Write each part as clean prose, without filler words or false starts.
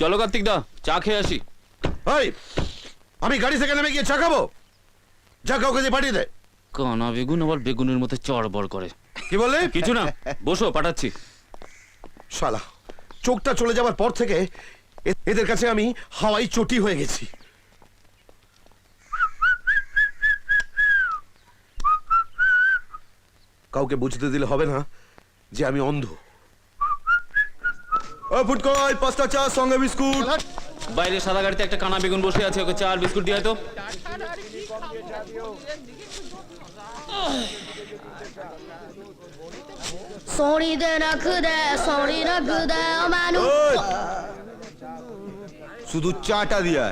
চলো কার্তিক দা, চা খেয়ে আসি। ওই আমি গাড়ি থেকে নেমে গিয়ে চা খাবো? যা কাউকে দিয়ে পাঠিয়ে দে। কানা বেগুন আবার বেগুনের মতো চড়বড় করে। কি বললে? কিছু না, বসো, পাঠাচ্ছি। শালা, চোখটা চলে যাবার পর থেকে এদের কাছে আমি হাওয়াই চটি হয়ে গেছি। কাউকে বুঝতে দিলে হবে না যে আমি অন্ধ। ও ফুটকই, 5টা চা সঙ্গে বিস্কুট। বাইরে সাদা গাড়িতে একটা কানা বেগুন বসে আছে, ওকে চা আর বিস্কুট দিয়ে তো। सोनी दे रख दे सोनी रख दे मानू শুধু চাটা দিয়া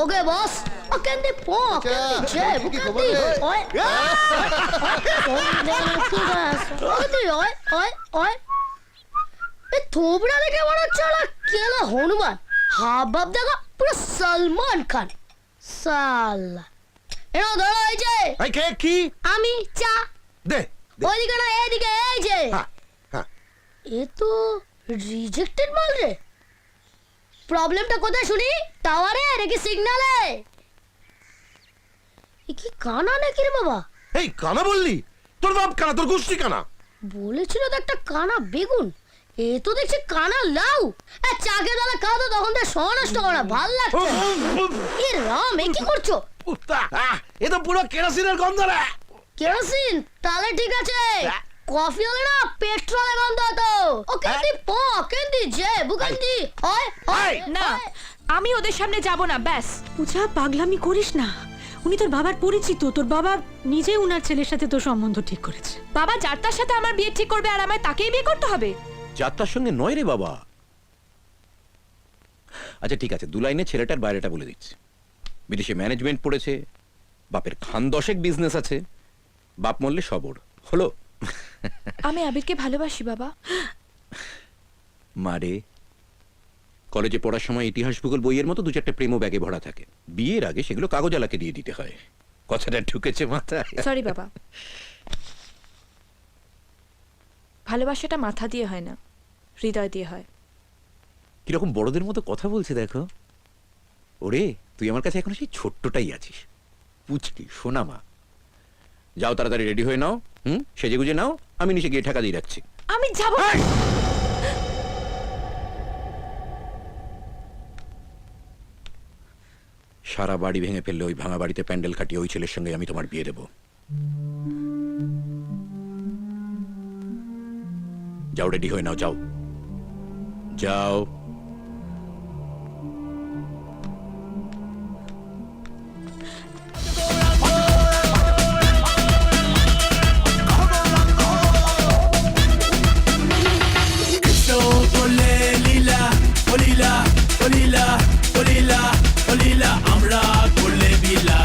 ओके बॉस अकेंदी पो अकेंदी जे बुकेंदी ओए सोनी दे रख दे सोनी ओए ओए ओए ए थोबड़ा देखे बड़ा चला केला हनुमान हाँ बाप देखो पूरा सलमान खान साला এনো ধরো এই যে এই কে কি আমি চা দে ওইদিকে না এইদিকে এই যে হ্যাঁ হ্যাঁ এ তো রিজেক্টেড মাল রে প্রবলেমটা কোথায় শুনি টাওয়ারে নাকি সিগন্যালে এ কি কানা নাকি রে বাবা এই কানা বললি? তোর বাপ কানা, তোর গোষ্ঠী কানা। বলেছিল তো একটা কানা বেগুন এ তো দেখছি কানা লাউ এ চাকে দালা খাও তো তখন তো সনষ্ট করা ভাল লাগছে এ রাম এ কি করছো এ তো পুরো কেরোসিনের গন্ধ রে। কেরোসিন তাহলে ঠিক আছে কফি হলে না পেট্রোলের গন্ধ তো ও কেন্দি পো কেন্দি যে বুকেন্দি ওই ওই না আমি ওদের সামনে যাব না ব্যাস। পূজা পাগলামি করিস না, উনি তোর বাবার পরিচিত, তোর বাবা নিজে উনার ছেলের সাথে তোর সম্বন্ধ ঠিক করেছে। বাবা যাত্রার সাথে আমার বিয়ে ঠিক করবে আর আমায় তাকেই বিয়ে করতে হবে? যাত্রার সঙ্গে নয় রে বাবা। আচ্ছা ঠিক আছে, 2 লাইনে ছেলেটার বাইরেটা বলে দিচ্ছি। বিদেশে ম্যানেজমেন্ট পড়েছে, বাপের খান 10 বিজনেস আছে, বাপ মরলে সবর হলো। আমি আবিরকে ভালোবাসি বাবা। মারে, কলেজে পড়ার সময় ইতিহাস ভূগোল বইয়ের মতো 2-4টে প্রেমও ব্যাগে ভরা থাকে, বিয়ের আগে সেগুলো কাগজালাকে দিয়ে দিতে হয়। কথাটা ঢুকেছে মাথায়? সরি বাবা, ভালোবাসাটা মাথা দিয়ে হয় না, হৃদয় দিয়ে হয়। কিরকম বড়দের মতো কথা বলছে দেখো। ওরে, তুই আমার কাছে এখন সেই ছোট্টটাই আছিস, পুচকি সোনামা। যাও তাড়াতাড়ি রেডি হয়ে নাও, সেজে গুজে নাও, আমি নিচে গিয়ে ঠাকা দিয়ে রাখছি। আমি যাব। সারা বাড়ি ভেঙে ফেললে ওই ভাঙা বাড়িতে প্যান্ডেল কাটিয়ে ওই ছেলের সঙ্গে আমি তোমার বিয়ে দেব। যাও রেডি হয়ে নাও, যাও যাও। আমরা করলে বিলা